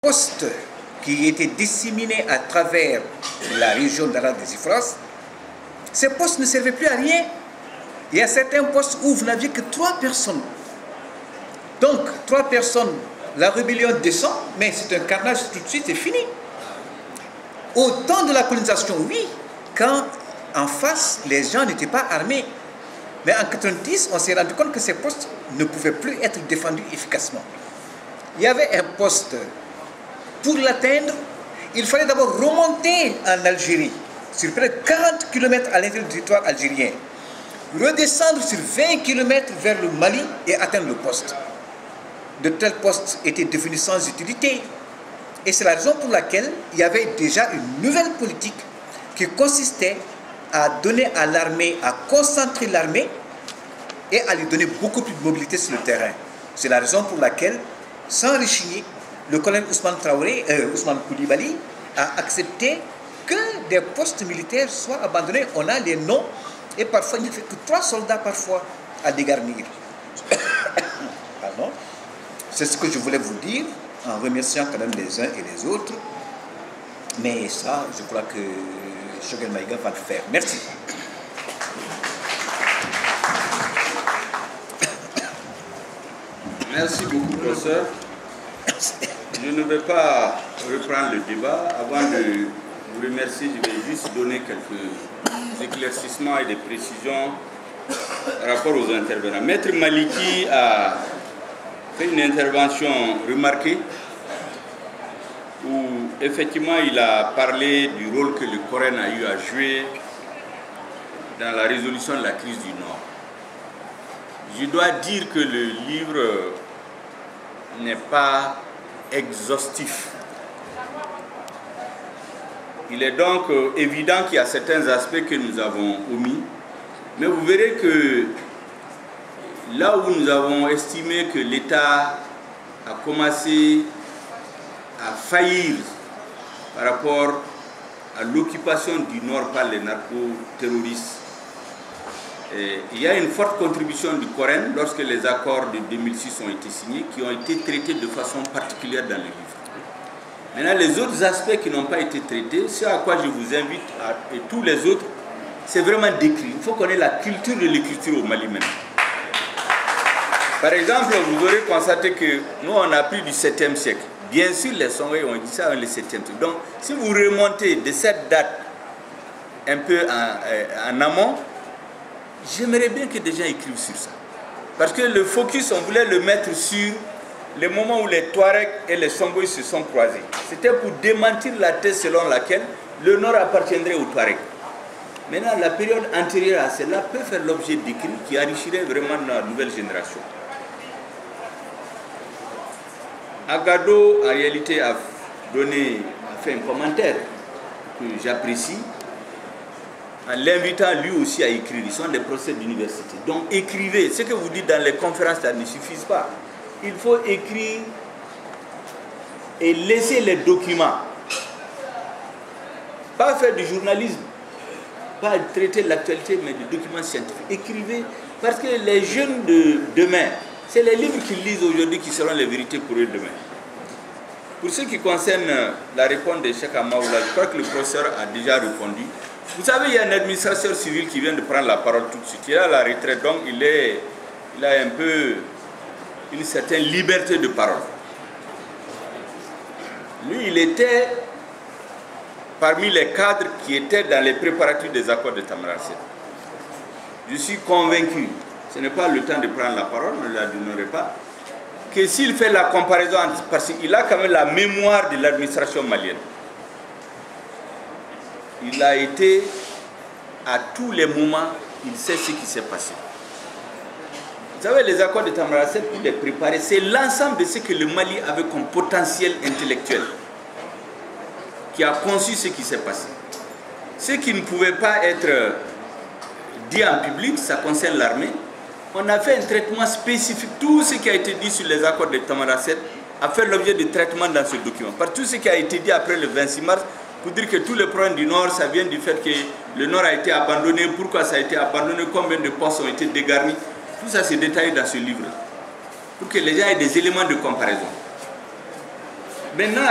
postes qui étaient disséminés à travers la région d'Arad des Ifras, ces postes ne servaient plus à rien. Il y a certains postes où vous n'aviez que 3 personnes. Donc, 3 personnes, la rébellion descend, mais c'est un carnage tout de suite, c'est fini. Au temps de la colonisation, oui, quand en face, les gens n'étaient pas armés. Mais en 1990, on s'est rendu compte que ces postes ne pouvaient plus être défendus efficacement. Il y avait un poste. Pour l'atteindre, il fallait d'abord remonter en Algérie, sur près de 40 km à l'intérieur du territoire algérien, redescendre sur 20 km vers le Mali et atteindre le poste. De tels postes étaient devenus sans utilité. Et c'est la raison pour laquelle il y avait déjà une nouvelle politique qui consistait à donner à l'armée, à concentrer l'armée et à lui donner beaucoup plus de mobilité sur le terrain. C'est la raison pour laquelle, sans rechigner, le colonel Ousmane Koulibaly a accepté que des postes militaires soient abandonnés. On a les noms et parfois il n'y a fait que 3 soldats parfois à dégarnir. Pardon. C'est ce que je voulais vous dire en remerciant quand même les uns et les autres. Mais ça, je crois que Choguel Maïga va le faire. Merci. Merci beaucoup, professeur. Je ne vais pas reprendre le débat. Avant de vous remercier, je vais juste donner quelques éclaircissements et des précisions par rapport aux intervenants. Maître Maliki a fait une intervention remarquée où effectivement il a parlé du rôle que le Coran a eu à jouer dans la résolution de la crise du Nord. Je dois dire que le livre n'est pas exhaustif. Il est donc évident qu'il y a certains aspects que nous avons omis, mais vous verrez que là où nous avons estimé que l'État a commencé à faillir par rapport à l'occupation du Nord par les narcoterroristes, il y a une forte contribution du Coran lorsque les accords de 2006 ont été signés, qui ont été traités de façon particulière dans le livre. Maintenant, les autres aspects qui n'ont pas été traités, ce à quoi je vous invite, et tous les autres, c'est vraiment décrit. Il faut connaître la culture de l'écriture au Mali même. Par exemple, vous aurez constaté que nous, on a pris du 7e siècle. Bien sûr, les Songhaïs ont dit ça dans le 7e siècle. Donc, si vous remontez de cette date un peu en amont, j'aimerais bien que des gens écrivent sur ça. Parce que le focus, on voulait le mettre sur le moment où les Touaregs et les Songhaïs se sont croisés. C'était pour démentir la thèse selon laquelle le Nord appartiendrait aux Touaregs. Maintenant, la période antérieure à cela peut faire l'objet d'écrits qui enrichirait vraiment la nouvelle génération. Agado, en réalité, a fait un commentaire que j'apprécie, en l'invitant lui aussi à écrire. Ils sont des professeurs d'université. Donc écrivez. Ce que vous dites dans les conférences, ça ne suffit pas. Il faut écrire et laisser les documents. Pas faire du journalisme, pas traiter l'actualité, mais des documents scientifiques. Écrivez, parce que les jeunes de demain, c'est les livres qu'ils lisent aujourd'hui qui seront les vérités pour eux demain. Pour ce qui concerne la réponse de Cheikh Amaoula, je crois que le professeur a déjà répondu. Vous savez, il y a un administrateur civil qui vient de prendre la parole tout de suite. Il est à la retraite, donc il a un peu une certaine liberté de parole. Lui, il était parmi les cadres qui étaient dans les préparatifs des accords de Tamanrasset. Je suis convaincu, ce n'est pas le temps de prendre la parole, je ne la donnerai pas, que s'il fait la comparaison, parce qu'il a quand même la mémoire de l'administration malienne. Il a été, à tous les moments, il sait ce qui s'est passé. Vous savez, les accords de Tamanrasset, pour les préparer, c'est l'ensemble de ce que le Mali avait comme potentiel intellectuel qui a conçu ce qui s'est passé. Ce qui ne pouvait pas être dit en public, ça concerne l'armée. On a fait un traitement spécifique. Tout ce qui a été dit sur les accords de Tamanrasset a fait l'objet de traitement dans ce document. Par tout ce qui a été dit après le 26 mars, pour dire que tous les problèmes du Nord, ça vient du fait que le Nord a été abandonné, pourquoi ça a été abandonné, combien de postes ont été dégarnis. Tout ça, c'est détaillé dans ce livre, pour que les gens aient des éléments de comparaison. Maintenant,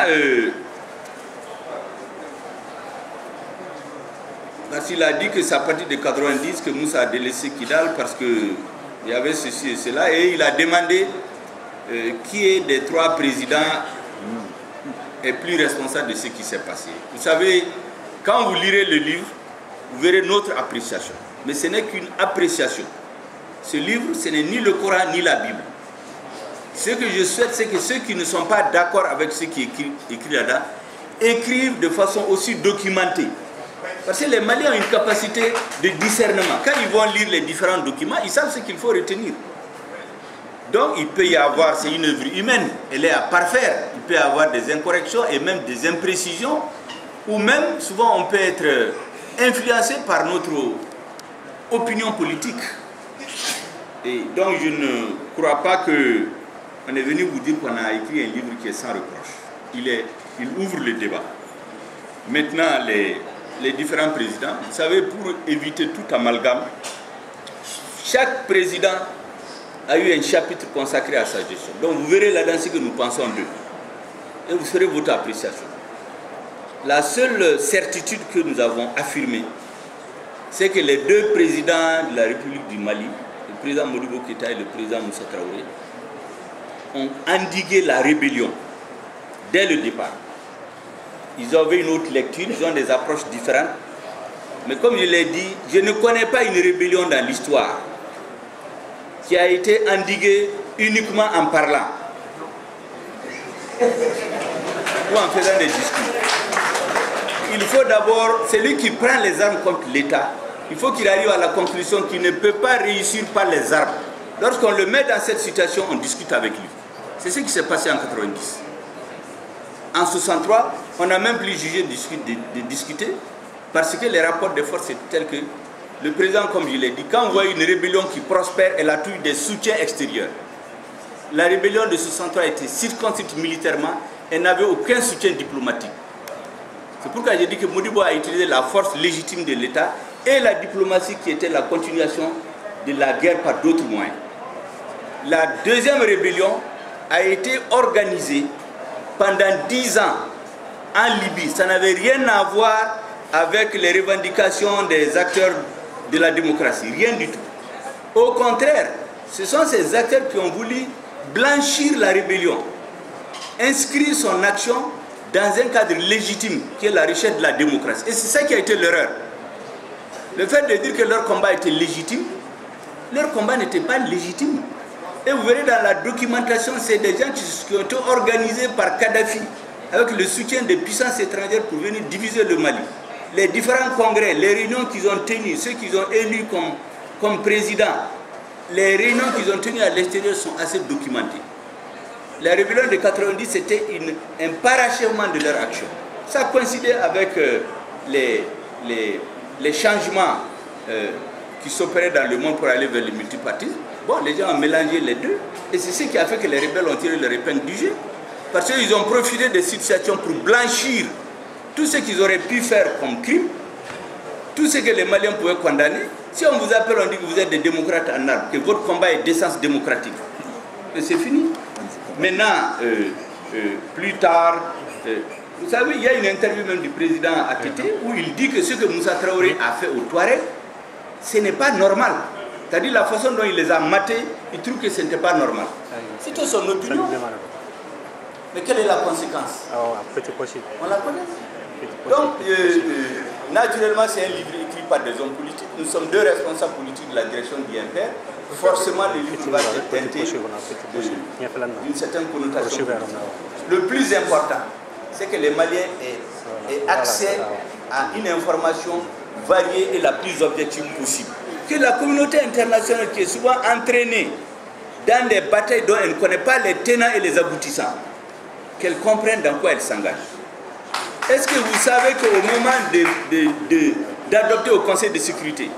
parce qu'il a dit que c'est à partir de 90 que Moussa a délaissé Kidal parce qu'il y avait ceci et cela, et il a demandé qui est des 3 présidents est plus responsable de ce qui s'est passé. Vous savez, quand vous lirez le livre, vous verrez notre appréciation. Mais ce n'est qu'une appréciation. Ce livre, ce n'est ni le Coran ni la Bible. Ce que je souhaite, c'est que ceux qui ne sont pas d'accord avec ce qui est écrit là-dedans, écrivent de façon aussi documentée. Parce que les Maliens ont une capacité de discernement. Quand ils vont lire les différents documents, ils savent ce qu'il faut retenir. Donc il peut y avoir, c'est une œuvre humaine, elle est à parfaire. Il peut y avoir des incorrections et même des imprécisions, ou même, souvent on peut être influencé par notre opinion politique. Et donc je ne crois pas qu'on est venu vous dire qu'on a écrit un livre qui est sans reproche. Il ouvre le débat. Maintenant, les différents présidents, vous savez, pour éviter tout amalgame, chaque président a eu un chapitre consacré à sa gestion. Donc vous verrez là-dedans ce que nous pensons d'eux. Et vous ferez votre appréciation. La seule certitude que nous avons affirmée, c'est que les 2 présidents de la République du Mali, le président Modibo Keïta et le président Moussa Traoré, ont endigué la rébellion dès le départ. Ils avaient une autre lecture, ils ont des approches différentes. Mais comme je l'ai dit, je ne connais pas une rébellion dans l'histoire qui a été endiguée uniquement en parlant ou en faisant des discours. Il faut d'abord, celui qui prend les armes contre l'État, il faut qu'il arrive à la conclusion qu'il ne peut pas réussir par les armes. Lorsqu'on le met dans cette situation, on discute avec lui. C'est ce qui s'est passé en 90. En 63, on n'a même plus jugé de discuter parce que les rapports de force étaient tels que le président, comme je l'ai dit, quand on voit une rébellion qui prospère, elle a eu des soutiens extérieurs. La rébellion de 63 a été circonscrite militairement, elle n'avait aucun soutien diplomatique. C'est pourquoi j'ai dit que Modibo a utilisé la force légitime de l'État et la diplomatie qui était la continuation de la guerre par d'autres moyens. La deuxième rébellion a été organisée pendant 10 ans en Libye. Ça n'avait rien à voir avec les revendications des acteurs de la démocratie, rien du tout. Au contraire, ce sont ces acteurs qui ont voulu blanchir la rébellion, inscrire son action dans un cadre légitime qui est la recherche de la démocratie. Et c'est ça qui a été l'erreur. Le fait de dire que leur combat était légitime, leur combat n'était pas légitime. Et vous verrez dans la documentation, c'est des gens qui ont été organisés par Kadhafi avec le soutien des puissances étrangères pour venir diviser le Mali. Les différents congrès, les réunions qu'ils ont tenues, ceux qu'ils ont élus comme présidents, les réunions qu'ils ont tenues à l'extérieur sont assez documentées. La rébellion de 90, c'était un parachèvement de leur action. Ça coïncidait avec les changements qui s'opéraient dans le monde pour aller vers le multipartisme. Bon, les gens ont mélangé les deux. Et c'est ce qui a fait que les rebelles ont tiré leur épingle du jeu. Parce qu'ils ont profité des situations pour blanchir tout ce qu'ils auraient pu faire comme crime, tout ce que les Maliens pouvaient condamner. Si on vous appelle, on dit que vous êtes des démocrates en armes, que votre combat est d'essence démocratique. Et c'est fini. Maintenant, plus tard, vous savez, il y a une interview même du président ATT où il dit que ce que Moussa Traoré a fait aux Touaregs, ce n'est pas normal. C'est-à-dire la façon dont il les a matés, il trouve que ce n'était pas normal. C'était son opinion. Mais quelle est la conséquence? On la connaît. Donc, naturellement, c'est un livre écrit par des hommes politiques. Nous sommes 2 responsables politiques de la direction d'IMPR. Forcément, le livre va être teinté d'une certaine connotation politique. Le plus important, c'est que les Maliens aient accès à une information variée et la plus objective possible. Que la communauté internationale qui est souvent entraînée dans des batailles dont elle ne connaît pas les tenants et les aboutissants, qu'elle comprenne dans quoi elle s'engage. Est-ce que vous savez qu'au moment d'adopter au Conseil de sécurité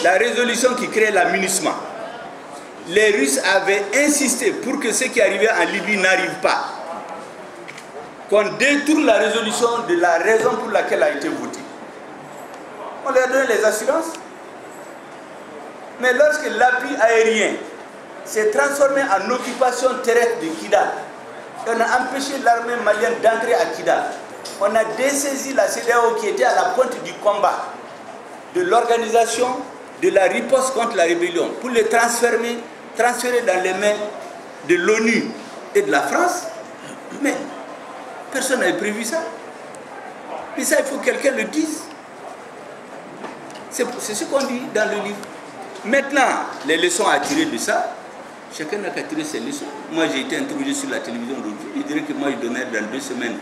la résolution qui crée la MINUSMA, les Russes avaient insisté pour que ce qui arrivait en Libye n'arrive pas, qu'on détourne la résolution de la raison pour laquelle elle a été votée. On leur donne les assurances. Mais lorsque l'appui aérien s'est transformé en occupation terrestre de Kidal, On a empêché l'armée malienne d'entrer à Kidal. On a dessaisi la CEDEAO qui était à la pointe du combat, de l'organisation, de la riposte contre la rébellion, pour les transférer dans les mains de l'ONU et de la France. Mais personne n'avait prévu ça. Mais ça, il faut que quelqu'un le dise. C'est ce qu'on dit dans le livre. Maintenant, les leçons à tirer de ça, chacun n'a qu'à tirer ses leçons. Moi, j'ai été interrogé sur la télévision aujourd'hui. Je dirais que moi, je donnerai dans 2 semaines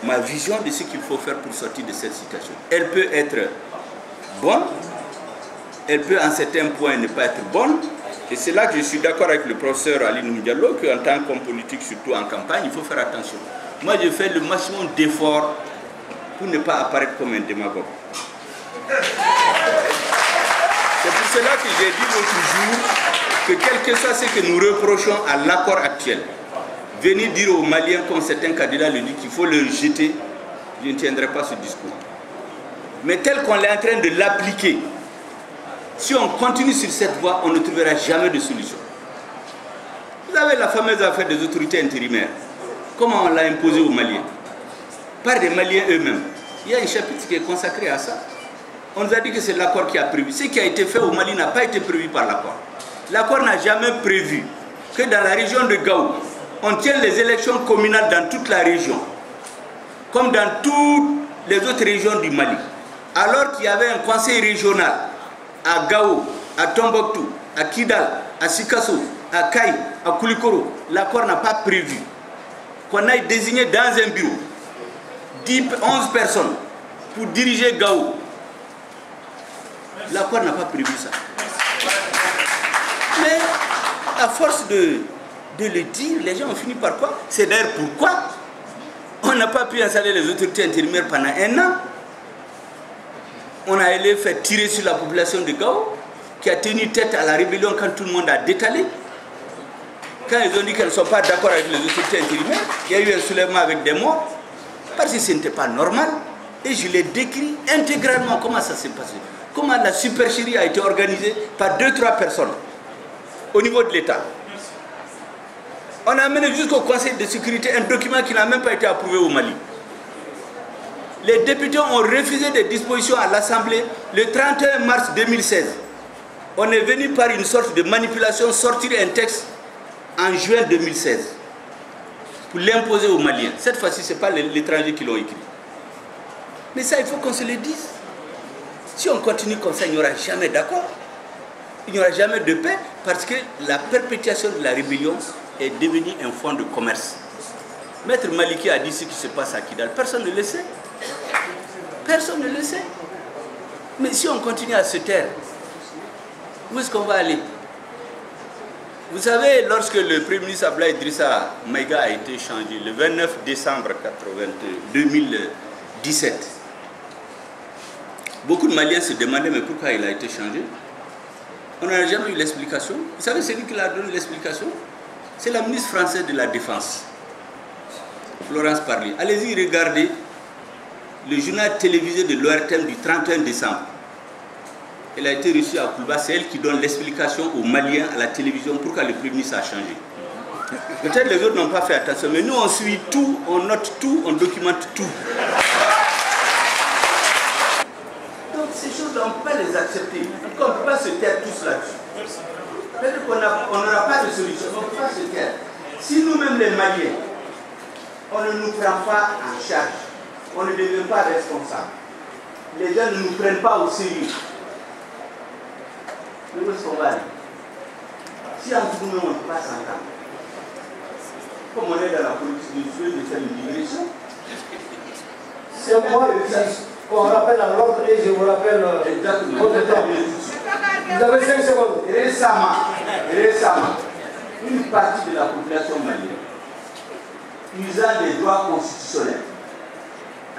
ma vision de ce qu'il faut faire pour sortir de cette situation. Elle peut être bonne, elle peut en certains points ne pas être bonne. Et c'est là que je suis d'accord avec le professeur Ali Diallo qu'en tant qu'homme politique, surtout en campagne, il faut faire attention. Moi, je fais le maximum d'efforts pour ne pas apparaître comme un démagogue. C'est pour cela que j'ai dit l'autre jour que quel que soit ce que nous reprochons à l'accord actuel, venir dire aux Maliens, comme certains candidats le disent, qu'il faut le jeter, je ne tiendrai pas ce discours. Mais tel qu'on est en train de l'appliquer, si on continue sur cette voie, on ne trouvera jamais de solution. Vous avez la fameuse affaire des autorités intérimaires. Comment on l'a imposée aux Maliens? Par des Maliens eux-mêmes. Il y a un chapitre qui est consacré à ça. On nous a dit que c'est l'accord qui a prévu. Ce qui a été fait au Mali n'a pas été prévu par l'accord. L'accord n'a jamais prévu que dans la région de Gao, on tienne les élections communales dans toute la région, comme dans toutes les autres régions du Mali. Alors qu'il y avait un conseil régional à Gao, à Tombouctou, à Kidal, à Sikasso, à Kaï, à Koulikoro, l'accord n'a pas prévu qu'on aille désigner dans un bureau 11 personnes pour diriger Gao. L'accord n'a pas prévu ça. Mais à force de le dire, les gens ont fini par quoi? C'est d'ailleurs pourquoi on n'a pas pu installer les autorités intérimaires pendant 1 an. On a allé faire tirer sur la population de Gao, qui a tenu tête à la rébellion quand tout le monde a détalé. Quand ils ont dit qu'elles ne sont pas d'accord avec les autorités intérimaires, il y a eu un soulèvement avec des morts, parce que ce n'était pas normal. Et je l'ai décrit intégralement comment ça s'est passé. Comment la supercherie a été organisée par 2-3 personnes au niveau de l'État. On a amené jusqu'au Conseil de sécurité un document qui n'a même pas été approuvé au Mali. Les députés ont refusé des dispositions à l'Assemblée le 31 mars 2016. On est venu par une sorte de manipulation sortir un texte en juin 2016 pour l'imposer aux Maliens. Cette fois-ci, ce n'est pas les étrangers qui l'ont écrit. Mais ça, il faut qu'on se le dise. Si on continue comme ça, il n'y aura jamais d'accord. Il n'y aura jamais de paix parce que la perpétuation de la rébellion est devenue un fonds de commerce. Maître Maliki a dit ce qui se passe à Kidal. Personne ne le sait. Personne ne le sait. Mais si on continue à se taire, où est-ce qu'on va aller? Vous savez, lorsque le Premier ministre Abdoulaye Idrissa Maïga a été changé, le 29 décembre 2017, beaucoup de Maliens se demandaient mais pourquoi il a été changé. On n'a jamais eu l'explication. Vous savez, celui qui a donné l'explication, c'est la ministre française de la Défense, Florence Parly. Allez-y regarder le journal télévisé de l'ORTM du 31 décembre. Elle a été reçue à Kouba, c'est elle qui donne l'explication aux Maliens à la télévision pourquoi le Premier ministre a changé. Peut-être les autres n'ont pas fait attention, mais nous on suit tout, on note tout, on documente tout. Donc ces choses-là, on ne peut pas les accepter. On ne peut pas se taire tous là-dessus. Peut-être qu'on n'aura pas de solution, on ne peut pas se taire. Si nous-mêmes les Maliens, on ne nous prend pas en charge, on ne devient pas responsable, les gens ne nous prennent pas au sérieux, mais où est-ce qu'on va aller? Si entre nous, on ne peut pas s'entendre, comme on est dans la politique du feu, de faire une digression, c'est moi qu'on rappelle à l'ordre et je vous rappelle exactement. votre temps. Vous avez 5 secondes. Récemment, une partie de la population malienne, usant des droits constitutionnels,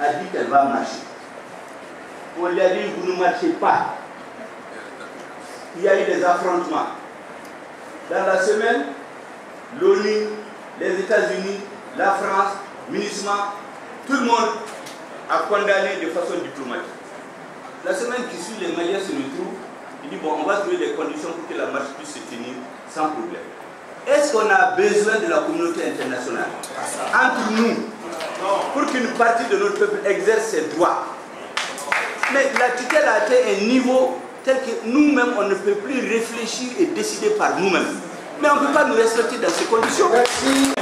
a dit qu'elle va marcher. On lui a dit, vous ne marchez pas. Il y a eu des affrontements. Dans la semaine, l'ONU, les États-Unis, la France, MINUSMA, tout le monde a condamné de façon diplomatique. La semaine qui suit, les Maliens se retrouvent, ils disent bon, on va trouver les conditions pour que la marche puisse se tenir sans problème. est-ce qu'on a besoin de la communauté internationale entre nous pour qu'une partie de notre peuple exerce ses droits? Mais la tutelle a atteint un niveau tel que nous-mêmes, on ne peut plus réfléchir et décider par nous-mêmes. Mais on ne peut pas nous respecter dans ces conditions. Merci.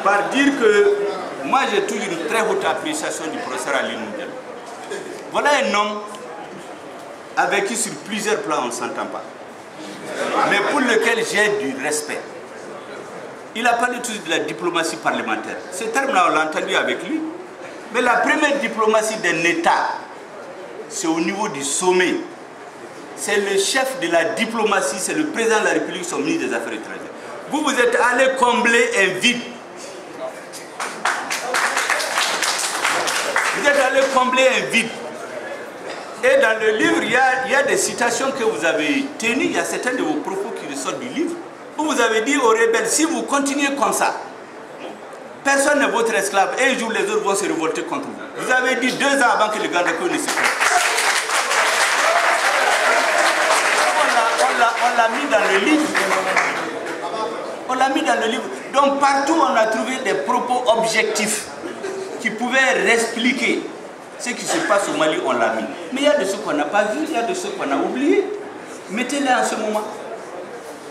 Par dire que moi j'ai toujours une très haute appréciation du professeur Ali Noudel. Voilà un homme avec qui sur plusieurs plans on ne s'entend pas, mais pour lequel j'ai du respect. Il a parlé toujours de la diplomatie parlementaire. Ce terme-là, on l'a entendu avec lui. Mais la première diplomatie d'un État, c'est au niveau du sommet. C'est le chef de la diplomatie, c'est le président de la République, son ministre des Affaires étrangères. Vous, vous êtes allé combler un vide. Vous êtes allé combler un vide. Et dans le livre, il y a des citations que vous avez tenues, il y a certains de vos propos qui ressortent du livre, où vous avez dit aux rebelles, si vous continuez comme ça, personne n'est votre esclave, et un jour les autres vont se révolter contre vous. Vous avez dit 2 ans avant que le Gandako ne se fasse. On l'a mis dans le livre. On l'a mis dans le livre. Donc partout on a trouvé des propos objectifs qui pouvaient expliquer ce qui se passe au Mali, on l'a mis. Mais il y a de ceux qu'on n'a pas vus, il y a de ceux qu'on a oubliés. Mettez-les en ce moment.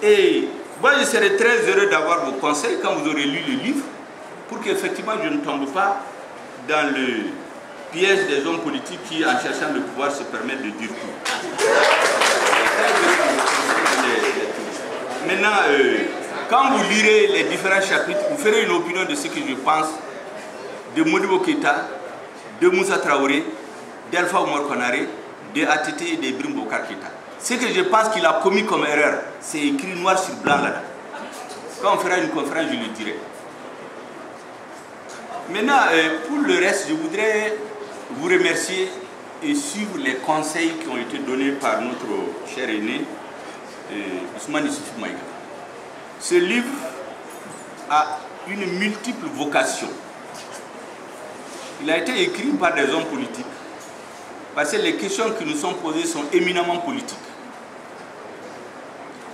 Et moi je serais très heureux d'avoir vos conseils quand vous aurez lu le livre, pour qu'effectivement je ne tombe pas dans le piège des hommes politiques qui, en cherchant le pouvoir, se permettent de dire tout. Maintenant, quand vous lirez les différents chapitres, vous ferez une opinion de ce que je pense de Modibo Keïta, de Moussa Traoré, d'Alpha Oumar Konaré, de ATT et de Ibrahim Boubacar Keïta. Ce que je pense qu'il a commis comme erreur, c'est écrit noir sur blanc là-dedans. Quand on fera une conférence, je le dirai. Maintenant, pour le reste, je voudrais vous remercier et suivre les conseils qui ont été donnés par notre cher aîné, Ousmane Issoufou Maïga. Ce livre a une multiple vocation. Il a été écrit par des hommes politiques, parce que les questions qui nous sont posées sont éminemment politiques.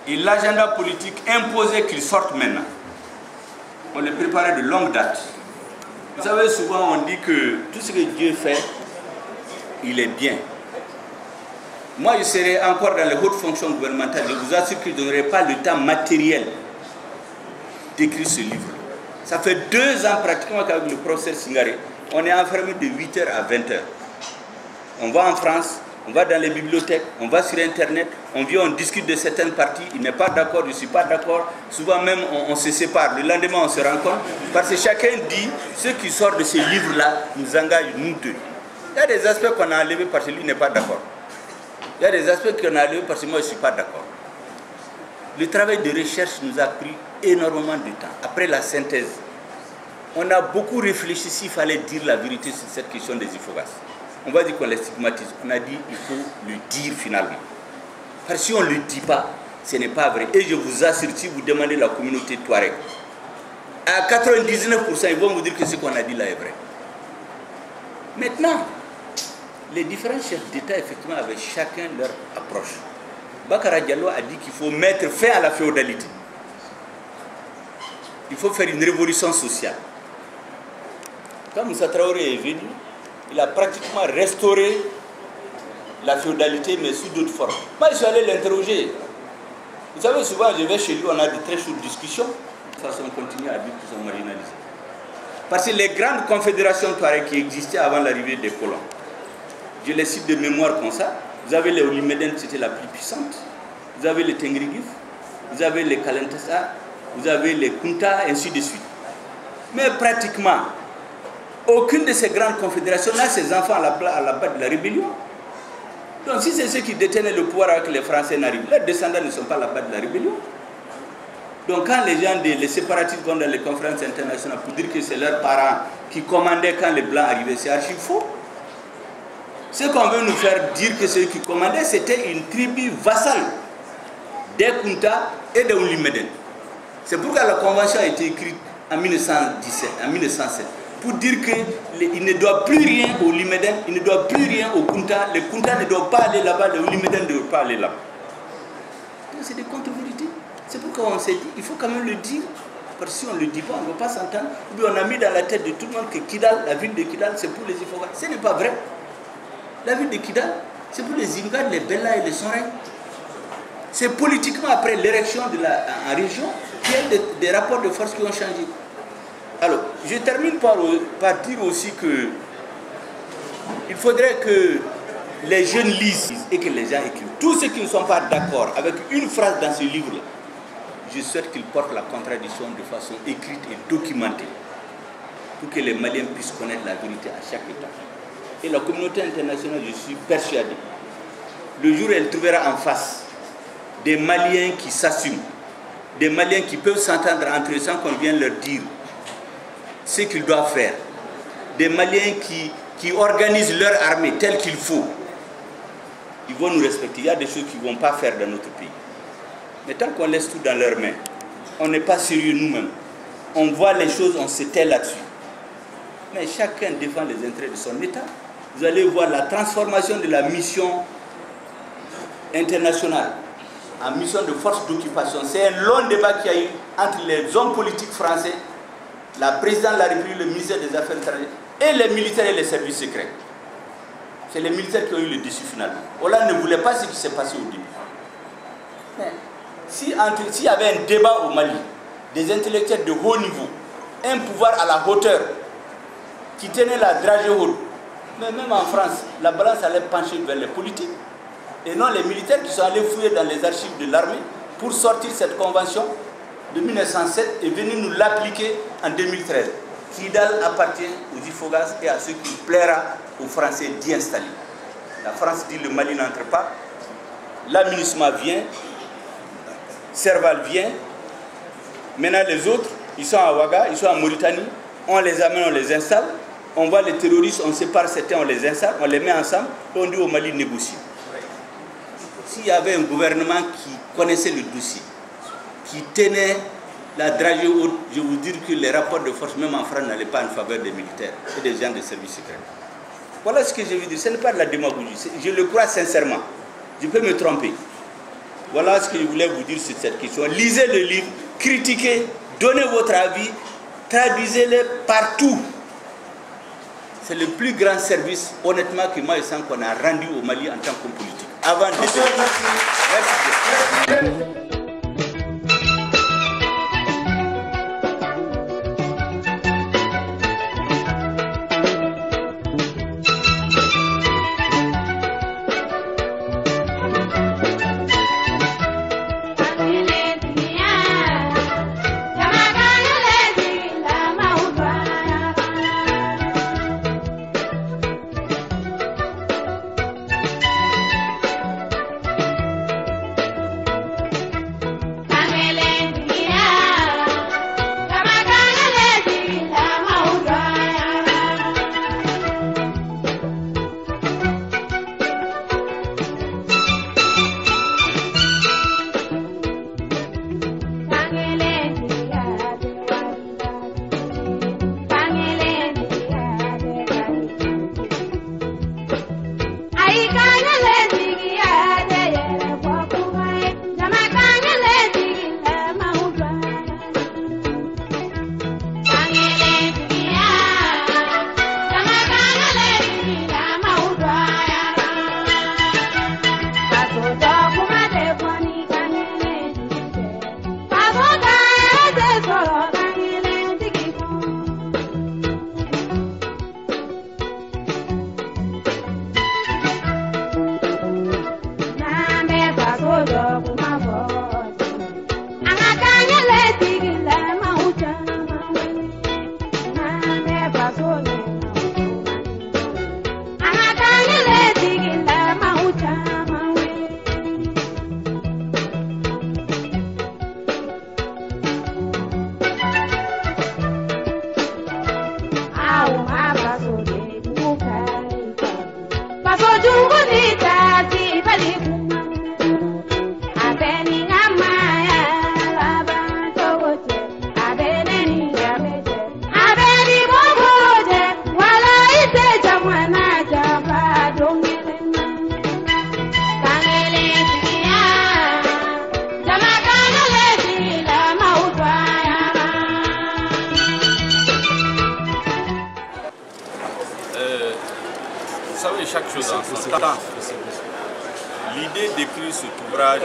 Et l'agenda politique imposait qu'il sorte maintenant. On le préparait de longue date. Vous savez, souvent on dit que tout ce que Dieu fait, il est bien. Moi, je serai encore dans les hautes fonctions gouvernementales. Je vous assure que je n'aurai pas le temps matériel d'écrire ce livre. Ça fait 2 ans pratiquement qu'avec le professeur Singaré, on est enfermé de 8h à 20h. On va en France, on va dans les bibliothèques, on va sur Internet, on vient, on discute de certaines parties, il n'est pas d'accord, je ne suis pas d'accord. Souvent même, on se sépare. Le lendemain, on se rencontre. Parce que chacun dit, ce qui sort de ces livres-là nous engage, nous deux. Il y a des aspects qu'on a enlevés parce que lui n'est pas d'accord. Il y a des aspects qu'on a enlevés parce que moi, je ne suis pas d'accord. Le travail de recherche nous a pris énormément de temps. Après la synthèse, on a beaucoup réfléchi s'il fallait dire la vérité sur cette question des Ifogas. On va dire qu'on les stigmatise. On a dit qu'il faut le dire finalement. Parce que si on ne le dit pas, ce n'est pas vrai. Et je vous assure, si vous demandez la communauté Touareg, à 99%, ils vont vous dire que ce qu'on a dit là est vrai. Maintenant, les différents chefs d'État, effectivement, avaient chacun leur approche. Bakara Diallo a dit qu'il faut mettre fin à la féodalité. Il faut faire une révolution sociale. Quand Moussa Traoré est venu, il a pratiquement restauré la féodalité, mais sous d'autres formes. Moi, je suis allé l'interroger. Vous savez, souvent, je vais chez lui, on a de très chaudes discussions. De toute façon, on continue à dire qu'ils sont marginalisés. Parce que les grandes confédérations Touareg qui existaient avant l'arrivée des colons, je les cite de mémoire comme ça. Vous avez les Olimeden, c'était la plus puissante. Vous avez les Tengrigif, vous avez les Kalentassa, vous avez les Kunta, ainsi de suite. Mais pratiquement, aucune de ces grandes confédérations n'a ses enfants à la base de la rébellion. Donc si c'est ceux qui détenaient le pouvoir avec les Français n'arrivent, leurs descendants ne sont pas à la base de la rébellion. Donc quand les gens, les séparatistes vont dans les conférences internationales pour dire que c'est leurs parents qui commandaient quand les Blancs arrivaient, c'est archi faux. Ce qu'on veut nous faire dire que ceux qui commandaient, c'était une tribu vassale des Kunta et des Olimeden. C'est pourquoi la convention a été écrite en 1917, en 1907, pour dire qu'il ne doit plus rien aux Olimeden, il ne doit plus rien aux Kunta, les Kunta ne doivent pas aller là-bas, les Olimeden ne doivent pas aller là-bas. C'est des contre-vérités. C'est pourquoi on s'est dit, il faut quand même le dire. Parce que si on ne le dit pas, on ne va pas s'entendre. Ou bien on a mis dans la tête de tout le monde que Kidal, la ville de Kidal, c'est pour les Ifoghas. Ce n'est pas vrai. La ville de Kidal, c'est pour les Ingad, les Bella et les Soreilles. C'est politiquement après l'érection de la région qu'il y a des rapports de force qui ont changé. Alors, je termine par dire aussi que il faudrait que les jeunes lisent et que les gens écrivent. Tous ceux qui ne sont pas d'accord avec une phrase dans ce livre-là, je souhaite qu'ils portent la contradiction de façon écrite et documentée pour que les Maliens puissent connaître la vérité à chaque étape. Et la communauté internationale, je suis persuadé, le jour où elle trouvera en face des Maliens qui s'assument, des Maliens qui peuvent s'entendre entre eux sans qu'on vienne leur dire ce qu'ils doivent faire, des Maliens qui organisent leur armée telle qu'il faut, ils vont nous respecter. Il y a des choses qu'ils ne vont pas faire dans notre pays. Mais tant qu'on laisse tout dans leurs mains, on n'est pas sérieux nous-mêmes. On voit les choses, on se tait là-dessus. Mais chacun défend les intérêts de son État. Vous allez voir la transformation de la mission internationale en mission de force d'occupation. C'est un long débat qu'il y a eu entre les hommes politiques français, la présidente de la République, le ministère des Affaires étrangères, et les militaires et les services secrets. C'est les militaires qui ont eu le dessus finalement. Hollande ne voulait pas ce qui s'est passé au début. Mais s'il y avait un débat au Mali, des intellectuels de haut niveau, un pouvoir à la hauteur, qui tenait la dragée haute, mais même en France, la balance allait pencher vers les politiques, et non les militaires qui sont allés fouiller dans les archives de l'armée pour sortir cette convention de 1907 et venir nous l'appliquer en 2013. Kidal appartient aux Ifoghas et à ceux qui plaira aux Français d'y installer. La France dit le Mali n'entre pas, la MINUSMA vient, Serval vient, maintenant les autres, ils sont à Ouaga, ils sont en Mauritanie, on les amène, on les installe, on voit les terroristes, on sépare certains, on les installe, on les met ensemble, et on dit au Mali négocier. S'il y avait un gouvernement qui connaissait le dossier, qui tenait la dragée haute, je vous dis que les rapports de force, même en France, n'allaient pas en faveur des militaires et des gens des services secrets. Voilà ce que je veux dire. Ce n'est pas de la démagogie. Je le crois sincèrement. Je peux me tromper. Voilà ce que je voulais vous dire sur cette question. Lisez le livre, critiquez, donnez votre avis, traduisez-le partout. C'est le plus grand service, honnêtement, que moi je sens qu'on a rendu au Mali en tant qu'homme politique. Avant de... Merci. Vous savez, chaque chose en son temps. L'idée d'écrire cet ouvrage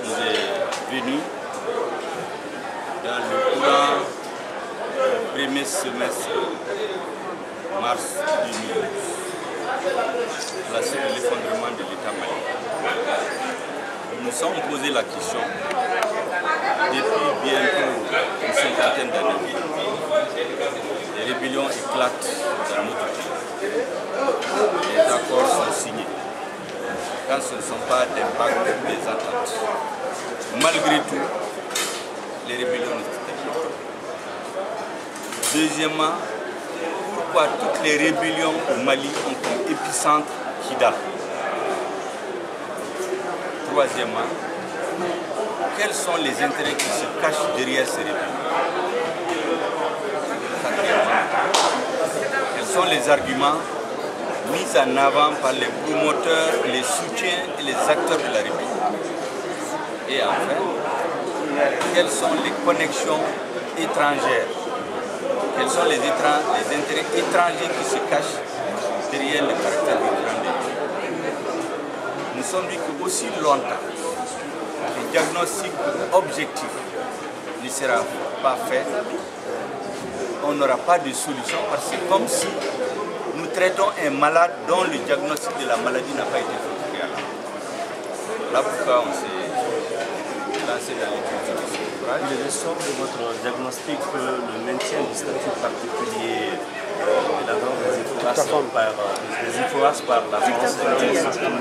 nous est venue dans le courant du premier semestre mars 2012, à la suite de l'effondrement de l'État malien. Nous nous sommes posé la question, depuis bientôt une cinquantaine d'années, les rébellions éclatent dans notre pays. Les accords sont signés. Quand ce ne sont pas des pactes ou des ententes. Malgré tout, les rébellions ne se terminent pas. Deuxièmement, pourquoi toutes les rébellions au Mali ont comme épicentre Kidal? Troisièmement, quels sont les intérêts qui se cachent derrière ces rébellions? Quatrièmement, quels sont les arguments mis en avant par les promoteurs, les soutiens et les acteurs de la République? Et enfin, quelles sont les connexions étrangères? Quels sont les intérêts étrangers qui se cachent derrière le caractère récurrent des pays? Nous sommes dit qu'aussi longtemps le diagnostic objectif ne sera pas fait, on n'aura pas de solution, parce que c'est comme si nous traitons un malade dont le diagnostic de la maladie n'a pas été fait préalable. Voilà pourquoi on s'est lancé dans l'écriture de ce ouvrage. Il ressort de votre diagnostic le maintien du statut particulier de la grande des IFOAS par la France est surtout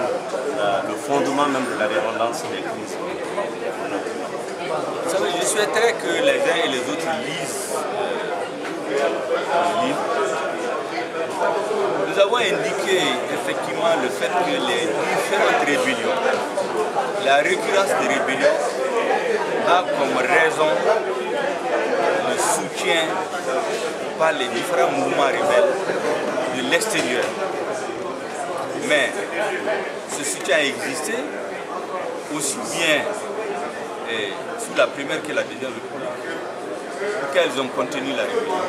le fondement même de la redondance des crises. Vous savez, je souhaiterais que les uns et les autres lisent le livre. Nous avons indiqué effectivement le fait que les différentes rébellions, la récurrence des rébellions a comme raison le soutien par les différents mouvements rebelles de l'extérieur. Mais ce soutien a existé aussi bien sous la première que la deuxième République. Pourquoi elles ont contenu la rébellion?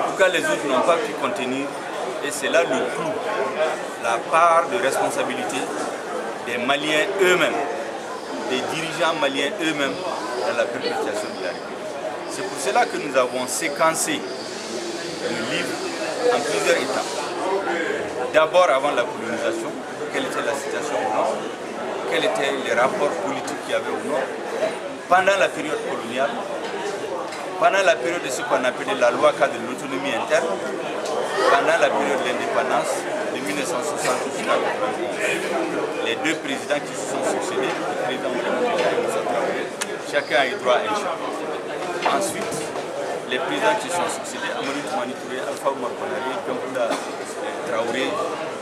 Pourquoi les autres n'ont pas pu contenir? Et c'est là le clou, la part de responsabilité des Maliens eux-mêmes, des dirigeants maliens eux-mêmes dans la perpétuation de la République. C'est pour cela que nous avons séquencé le livre en plusieurs étapes. D'abord, avant la colonisation, quelle était la situation au nord, quels étaient les rapports politiques qu'il y avait au nord, pendant la période coloniale, pendant la période de ce qu'on appelait la loi cadre de l'autonomie interne, pendant la période de l'indépendance de 1960 jusqu'à 1991. Les deux présidents qui se sont succédés, le président chacun a eu droit à un chapitre. Ensuite, les présidents qui se sont succédés, Amadou Toumani Touré, Alpha Oumar Konaré, Biancounda Traoré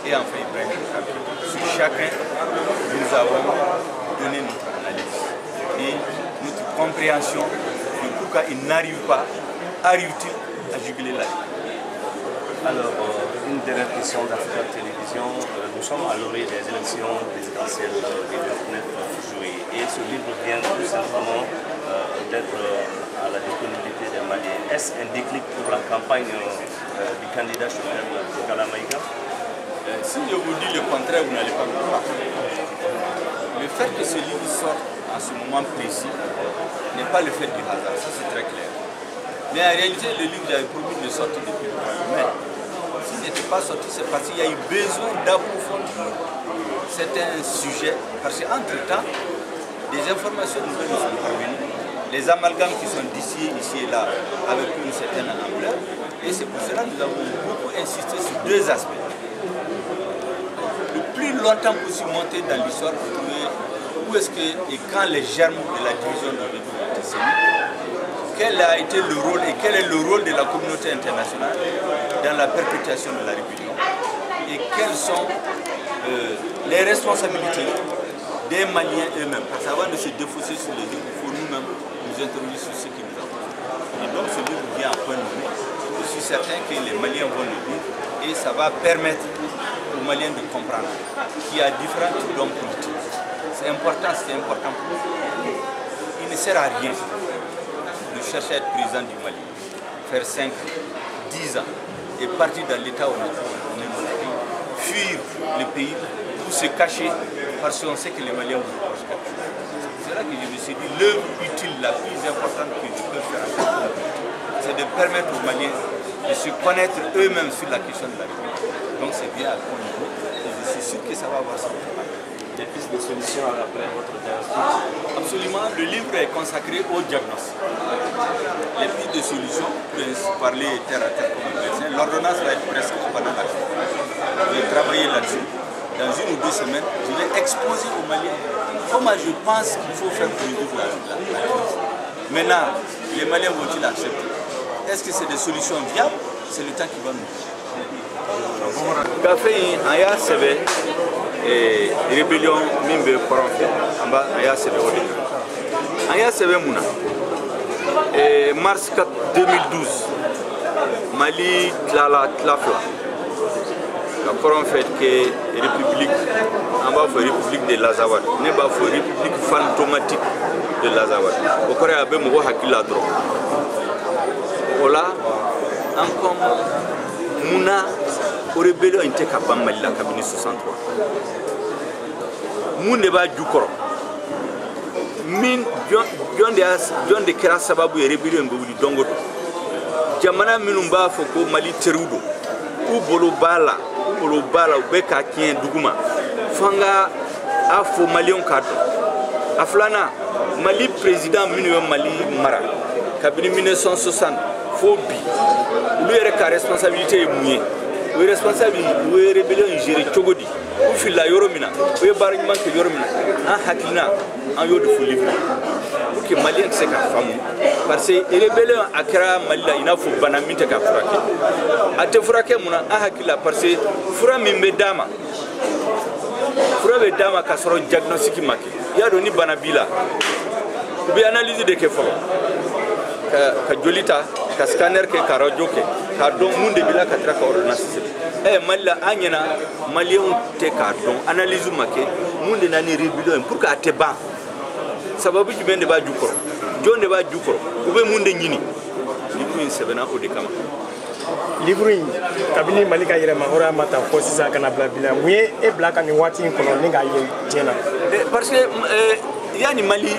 et enfin Ibrahim Traoré. Sur chacun, nous avons donné notre analyse et notre compréhension de pourquoi il n'arrive pas, arrive-t-il à juguler la vie. Alors, une dernière question d'Africa Télévision. Nous sommes à l'orée des élections présidentielles du 29 juillet et ce livre vient tout simplement d'être à la disponibilité des Maliens. Est-ce un déclic pour la campagne du candidat chef Kala Maïga? Si je vous dis le contraire, vous n'allez pas me croire. Le fait que ce livre sorte en ce moment précis n'est pas le fait du hasard, ça c'est très clair. Mais en réalité, le livre, j'avais promis de sortir depuis le mois de mai. S'il n'était pas sorti, c'est parce qu'il y a eu besoin d'approfondir certains sujets. Parce qu'entre-temps, des informations nouvelles nous sont parvenues. Les amalgames qui sont d'ici, ici et là, avec une certaine ampleur. Et c'est pour cela que nous avons beaucoup insisté sur deux aspects. Le plus longtemps possible monter dans l'histoire pour trouver où est-ce que et quand les germes de la division de l'État ont été sémis. Quel a été le rôle et quel est le rôle de la communauté internationale dans la perpétuation de la rébellion et quelles sont les responsabilités des Maliens eux-mêmes. Parce qu'avant de se défausser sur les autres, il faut nous-mêmes nous interroger sur ce qui nous a fait. Et donc ce livre vient à point nommé. Je suis certain que les Maliens vont le lire et ça va permettre aux Maliens de comprendre qu'il y a différents types d'hommes politiques. C'est important pour nous. Il ne sert à rien de chercher à être président du Mali, faire 5, 10 ans et partir dans l'état où on est aujourd'hui. le pays pour se cacher parce qu'on sait que les Maliens vont proche quelque chose. C'est là que je me suis dit, l'œuvre utile la plus importante que je peux faire, c'est de permettre aux Maliens de se connaître eux-mêmes sur la question de la République. Donc c'est bien à ton niveau et je suis sûr que ça va avoir ça. Des pistes de solutions après votre diagnostic? Absolument, le livre est consacré au diagnostic. Les pistes de solutions, pour parler terre à terre comme un médecin, l'ordonnance va être presque pendant la journée. Je vais travailler là-dessus. Dans 1 ou 2 semaines, je vais exposer aux Maliens comment je pense qu'il faut faire pour résoudre la crise. Maintenant, les Maliens vont-ils accepter? Est-ce que c'est des solutions viables? C'est le temps qui va nous dire. Café, aya sebe rébellion mimbe koronfe amba aya sebe ode aya sebe muna mars 4 2012 Mali tlala tlafla la koronfe que république amba fo république de l'Azawad ne ba fo république fantomatique de l'Azawad o kore abe mo hakila dro ola encore muna o rébellion inte ka ban Mali la kabini 63 mun de ba jukoro min jon de kera sababu e rébellion be wuli dongo do jamana minum ba fo ko Mali terudo u bolo bala be ka kien duguma fanga afo Malion kato aflana Mali président minu Mali mara kabini 1960 fo bi lui est ka responsabilité e mouye we responsable we rébellion géré togodi ou fila yoromina we barignement que yoromina en hakina en yodu fu livre pour que malien se ka famu parce que rébellion akra malila ina fu banaminte ka furake ate furake muna en hakila parce que fura mimbe dama fura be dama ka soro diagnostic maki ya do ni banabila be analyse de ke folo ka jolita ka scanner ke ka radio ke ka don munde bila ka tra ka ordonnance malla anyana malien te ka don analyse make munde nani rébellion pour ka te ban sababu jibende ba jukoro jonde ba jukoro ube munde nyini libu sebena o de kama livre kabini malika yere ma hora mata ko sisa kana blabila muye e blaka ni wati kono ninga ye jena parce que yani Mali